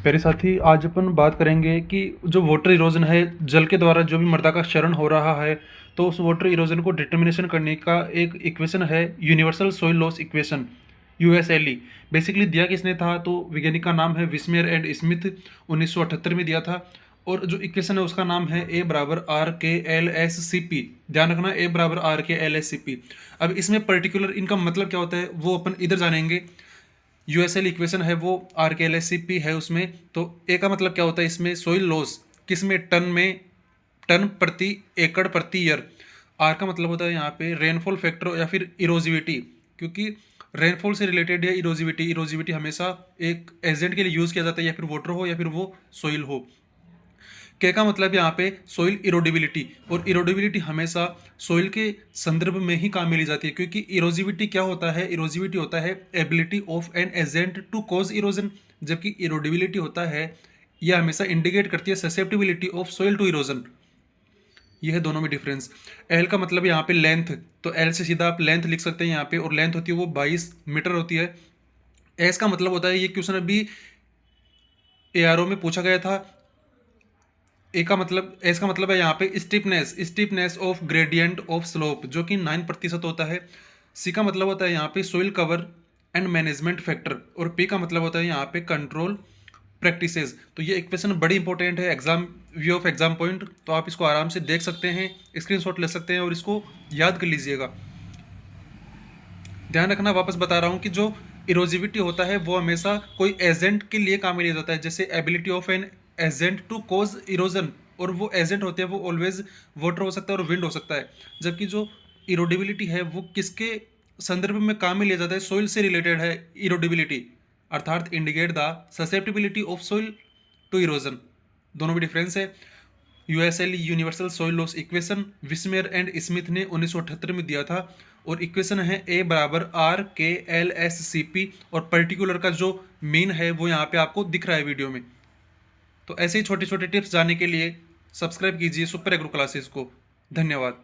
प्यारे साथी, आज अपन बात करेंगे कि जो वाटर इरोजन है, जल के द्वारा जो भी मृदा का क्षरण हो रहा है, तो उस वाटर इरोजन को डिटर्मिनेशन करने का एक इक्वेशन है universal soil loss equation, USLE. Basically दिया किसने था, तो वैज्ञानिक का नाम है विस्मेयर एंड स्मिथ, 1978 में दिया था। और जो इक्वेशन है उसका नाम है ए बराबर आर के एल एस सी पी। ध्यान रखना, ए बराबर आर के एल एस सी पी। अब इसमें पर्टिकुलर इनका मतलब क्या होता है वो अपन इधर जानेंगे। यूएसएल इक्वेशन है वो आर के एल एस सी पी है उसमें। तो ए का मतलब क्या होता है इसमें, सोइल लॉस किस में, टन में, टन प्रति एकड़ प्रति ईयर। आर का मतलब होता है यहाँ पे रेनफॉल फैक्टर या फिर इरोजिविटी, क्योंकि रेनफॉल से रिलेटेड है इरोजिविटी। इरोजिविटी हमेशा एक एजेंट के लिए यूज किया जाता है, या फिर वाटर हो या फिर वो सोइल हो। के का मतलब यहाँ पे सोइल इरोडिबिलिटी, और इरोडिबिलिटी हमेशा सोइल के संदर्भ में ही काम में ली जाती है, क्योंकि इरोजिविटी क्या होता है, इरोजिविटी होता है ability of an agent to cause erosion, जबकि इरोडिबिलिटी होता है, यह हमेशा इंडिकेट करती है susceptibility of soil to erosion. यह है दोनों में डिफरेंस। एल का मतलब यहाँ पे लेंथ, तो एल से सीधा आप लेंथ लिख सकते हैं यहाँ पे, और लेंथ होती है वो 22 मीटर होती है। एस का मतलब होता है, ये क्वेश्चन अभी एआरओ में पूछा गया था। ए का मतलब, एस का मतलब है यहाँ पे steepness, steepness of gradient of slope, जो कि 9% होता है। सी का मतलब होता है यहाँ पे soil cover and management factor, और पी का मतलब होता है यहाँ पे कंट्रोल प्रैक्टिसेस। तो ये इक्वेशन बड़ी इंपॉर्टेंट है exam view of exam point, तो आप इसको आराम से देख सकते हैं, स्क्रीनशॉट ले सकते हैं और इसको याद कर लीजिएगा। ध्यान रखना, वापस बता रहा हूँ कि जो इरोजिविटी होता है वो हमेशा कोई एजेंट के लिए काम में लिया जाता है, जैसे ability of an agent to cause erosion, और वो एजेंट होते हैं वो ऑलवेज वाटर हो सकता है और विंड हो सकता है। जबकि जो इरोडिबिलिटी है वो किसके संदर्भ में काम में लिया जाता है, सोइल से रिलेटेड है इरोडिबिलिटी, अर्थात indicate the susceptibility of soil to erosion. दोनों में डिफरेंस है। USL universal soil loss equation Wischmeier and Smith ने 1978 में दिया था, और इक्वेशन है ए बराबर आर के एल एस सी पी, और पर्टिकुलर का जो मीन है वो यहाँ पे आपको दिख रहा है वीडियो में। तो ऐसे ही छोटे छोटे टिप्स जानने के लिए सब्सक्राइब कीजिए सुपर एग्रो क्लासेस को। धन्यवाद।